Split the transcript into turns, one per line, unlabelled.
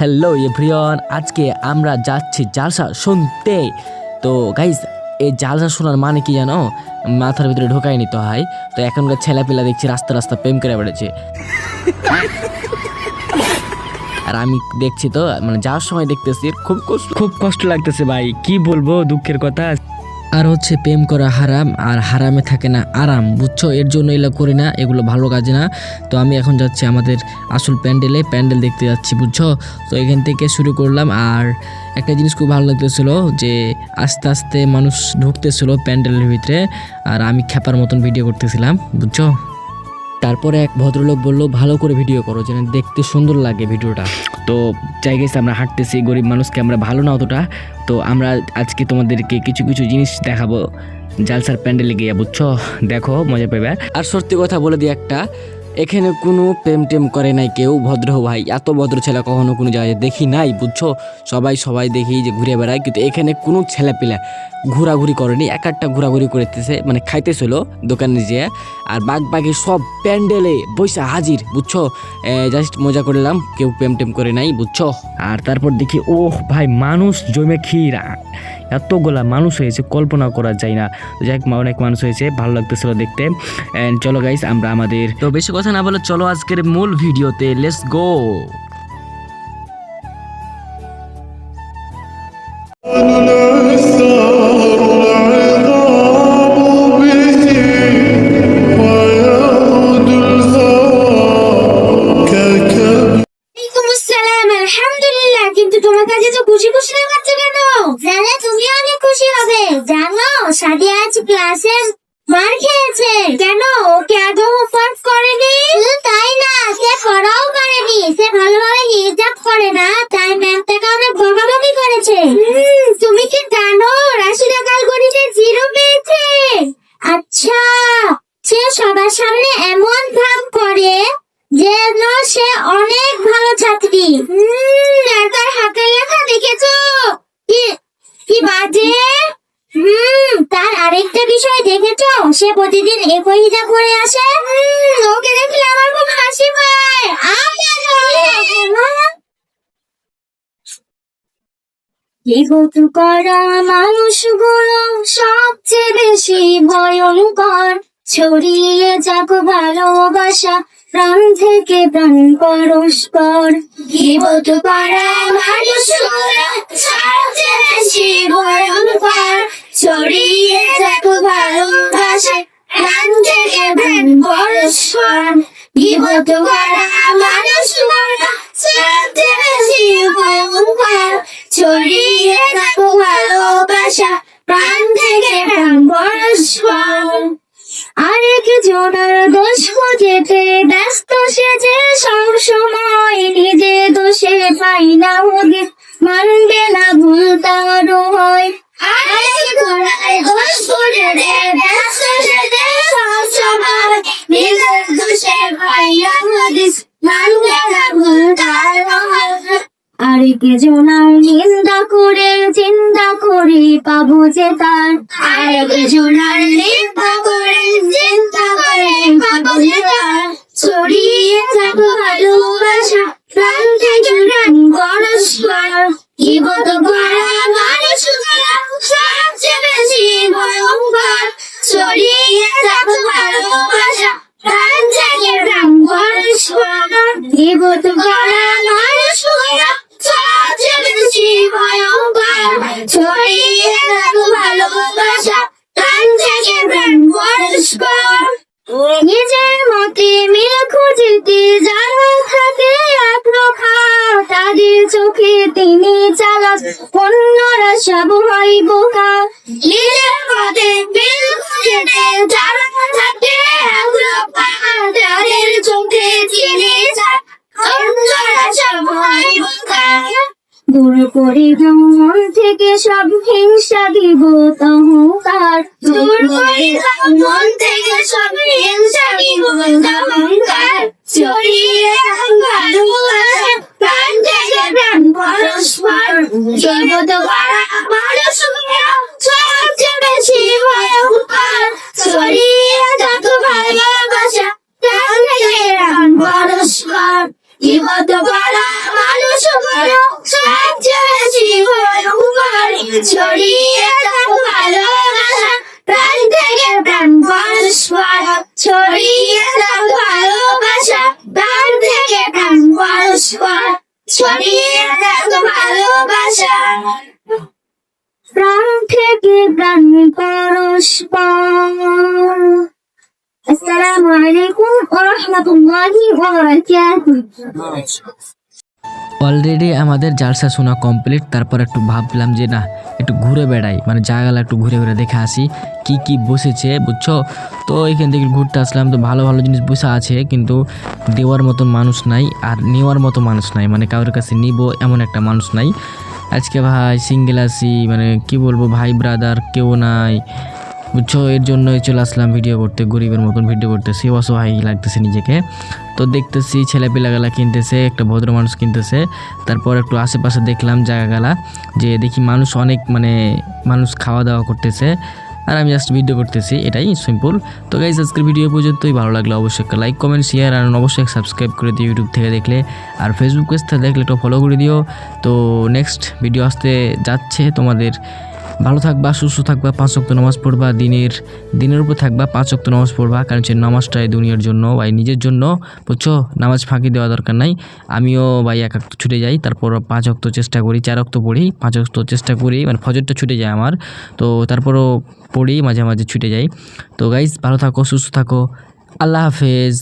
Hello everyone, আজকে আমরা যাচ্ছি জালসা শুনতে। তো গাইজ, এই জালসা শোনার মানে কি জানো? মাথার ভিতরে ঢোকাই নিতে হয়। তো এখনকার ছেলেপিলা দেখছি রাস্তা রাস্তা প্রেম করে বেড়েছে। আর আমি দেখছি তো, মানে যাওয়ার সময় দেখতেছি খুব কষ্ট লাগতেছে ভাই, কি বলবো, দুঃখের কথা। আর হচ্ছে প্রেম করা হারাম, আর হারামে থাকে না আরাম, বুঝছো? এর জন্য এগুলো করি না, এগুলো ভালো কাজ না। তো আমি এখন যাচ্ছি আমাদের আসল প্যান্ডেল দেখতে যাচ্ছি, বুঝছো? তো এখান থেকে শুরু করলাম। আর একটা জিনিস খুব ভালো লাগতেছিল যে আস্তে আস্তে মানুষ ঢুকতেছিল প্যান্ডেলের ভিতরে, আর আমি খ্যাপার মতন ভিডিও করতেছিলাম, বুঝছো? তারপরে এক ভদ্রলোক বললো, ভালো করে ভিডিও করো যেন দেখতে সুন্দর লাগে ভিডিওটা। তো যাই গেছে, আমরা হাঁটতেছি, গরিব মানুষকে আমরা ভালো না অতটা। তো আমরা আজকে তোমাদেরকে কিছু কিছু জিনিস দেখাবো জালসার প্যান্ডেলে গিয়ে, বুঝছো? দেখো, মজা পাবে। আর সত্যি কথা বলে দিই একটা, এখানে কোনো প্রেম টেম করে নাই কেউ, ভদ্র ভাই। এত ভদ্র ছেলে কখনো কোনো জায়গায় দেখি নাই, বুঝছো? সবাই দেখি যে ঘুরে বেড়ায়, কিন্তু এখানে কোনো ছেলেপিলা ঘোরাঘুরি করেনি। একটা ঘোরাঘুরি করতেছে, মানে খাইতেছিল দোকানে যেয়ে। আর বাকি সব প্যান্ডেলে বৈশা হাজির, বুঝছো? জাস্ট মজা করলাম, কেউ প্রেম টেম করে নাই, বুঝছো? আর তারপর দেখি, ওহ ভাই, মানুষ জমে ক্ষীরা, এতগুলা মানুষ হয়েছে, কল্পনা করা যায় না। যাই হোক, অনেক মানুষ হয়েছে, ভালো লাগতেছিল দেখতে। চলো গাইস, আমরা আমাদের তো বেশি কথা না বলে চলো আজকের মূল ভিডিওতে, লেটস গো।
কিন্তু তোমার কাছে তো খুশি খুশি লাগাচ্ছে কেন? জানো, তুমি অনেক খুশি হবে। জানো, সাদিয়া আজ ক্লাসে মার খেয়েছে। কেন? ওকে আদৌ হোমওয়ার্ক করেনি? তাই না, সে পড়াও করেনি, সে ভালোভাবে হিজাব করে না, তাই ম্যাম তাকে অনেক বকাবকি করেছে। তুমি কি জানো রাশিদা কাল গণিতে 0 পেয়েছে? আচ্ছা, সে সবার সামনে এমন ভাব করে যেন সে অনেক ভালো ছাত্রী। তার হাতে লেখা দেখেছো? কি বাজে। তার আরেকটা বিষয় দেখেছো? সে প্রতিদিন একই হিজাব পরে আসে। ওকে দেখলে আমার খুব হাসি পায়। বিপদ করা মানুষগুলো সবচেয়ে বেশি ভয়ঙ্কর। ছড়িয়ে যাক ভালোবাসা প্রাণ থেকে প্রাণ পরস্পর। বিপদ করা মানুষগুলো সবচেয়ে বেশি ভয়ঙ্কর। ছড়িয়ে যাক ভালোবাসা প্রাণ থেকে প্রাণ পরস্পর। বিপদ করা মানুষগুলো সবচেয়ে বেশি ভয়ঙ্কর। ছড়িয়ে যাক ভালোবাসা প্রাণ থেকে প্রাণ পরস্পর। আরেক জনের দোষ খুঁজেতে ব্যস্ত সেজে সব সময় নিজে দোষে পাই না ওদের, মানবে না ভুল তারও হয়। আরেক জনের দোষ খুঁজেতে ব্যস্ত সেজে সব সময় নিজের দোষে পাই না ওদের, মানবে না ভুল তারও হয়। আরেক জনার নিন্দা করে চিন্তা করে পাবো যে তার। আরেক জনার নিন্দা করে চিন্তা করে পাবো যে তার। ছড়িয়ে যাক ভালোবাসা প্রাণ থেকে প্রাণ পরস্পর। বিপদ করা মানুষগুলো সবচেয়ে বেশি ভয়ঙ্কর। ছড়িয়ে যাক ভালোবাসা প্রাণ থেকে প্রাণ পরস্পর। বিপদ করা মানুষগুলো সবচেয়ে বেশি ভয়ঙ্কর। ছড়িয়ে যাক ভালোবাসা প্রাণ থেকে প্রাণ পরস্পর। নিজের মতে মিল খুঁজতে যারা থাকে একরোখা, তাদের চোখে তিনি চালাক, অন্যরা সব হয় বোকা। নিজের মতে মিল খুঁজতে যারা থাকে একরোখা, তাদের চোখে তিনি চালাক, অন্যরা সব হয় বোকা। দূর করে দাও মন থেকে সব হিংসা দিব অহংকার। দূর করে দাও মন থেকে সব হিংসা দিব অহংকার। ছড়িয়ে যাক ভালোবাসা প্রাণ থেকে প্রাণ পরস্পর। বিপদ করা মানুষগুলো সবচেয়ে বেশি ভয়ঙ্কর। ছড়িয়ে যাক ভালোবাসা প্রাণ থেকে প্রাণ পরস্পর। বিপদ করা মানুষগুলো ছড়িয়ে থাকো ভালোবাসা প্রাণ থেকে প্রাণ পরস্পর ছড়িয়ে থাকো ভালোবাসা প্রাণ থেকে প্রাণ পরস্পর ছড়িয়ে থাকো ভালোবাসা প্রাণ থেকে প্রাণ পরস্পর। আসসালামু আলাইকুম ওয়া রাহমাতুল্লাহি ওয়া বারাকাতুহু।
অলরেডি আমাদের জালসা শোনা কমপ্লিট। তারপর একটু ভাবলাম যে না একটু ঘুরে বেড়াই, মানে জায়গাটা একটু ঘুরে ঘুরে দেখে আসি কি কি বসেছে, বুঝছো। তো এখান থেকে ঘুরতে আসলাম, তো ভালো ভালো জিনিস বসে আছে, কিন্তু দেওয়ার মতন মানুষ নাই আর নেওয়ার মতো মানুষ নাই, মানে কারোর কাছে নিব এমন একটা মানুষ নাই। আজকে ভাই সিঙ্গেল আছি, মানে কি বলবো, ভাই ব্রাদার কেউ নাই, বুঝছো। এর জন্যই চলে আসলাম ভিডিও করতে, গরিবের মতন ভিডিও করতেছি, অসহায় লাগতেছে নিজেকে। তো দেখতেছি ছেলেপিলাগালা কিনতেছে, একটা ভদ্র মানুষ কিনতেছে। তারপর একটু আশেপাশে দেখলাম জায়গাগালা, যে দেখি মানুষ অনেক, মানে মানুষ খাওয়া দাওয়া করতেছে, আর আমি জাস্ট ভিডিও করতেছি, এটাই সিম্পল। তো গাইজ আজকের ভিডিও পর্যন্তই। ভালো লাগলে অবশ্যই একটা লাইক কমেন্ট শেয়ার আর অবশ্যই সাবস্ক্রাইব করে দিও ইউটিউব থেকে দেখলে, আর ফেসবুক পেজ থেকে দেখলে একটু ফলো করে দিও। তো নেক্সট ভিডিও আসতে যাচ্ছে তোমাদের। ভালো থাকবা, সুস্থ থাকবা, 5 ওয়াক্ত নামাজ পড়বা, দিনের উপর থাকবা, 5 ওয়াক্ত নামাজ পড়বা, কারণ সে নামাজটাই দুনিয়ার জন্য, ভাই নিজের জন্য, বুঝছো। নামাজ ফাঁকি দেওয়া দরকার নাই। আমিও ভাই এক ওয়াক্ত ছুটে যাই, তারপর 5 ওয়াক্ত চেষ্টা করি, 4 ওয়াক্ত পড়ি, 5 ওয়াক্ত চেষ্টা করি, মানে ফজরটা ছুটে যায় আমার, তো তারপরও পড়ি, মাঝে মাঝে ছুটে যাই। তো গাইজ ভালো থাকো, সুস্থ থাকো, আল্লাহ হাফেজ।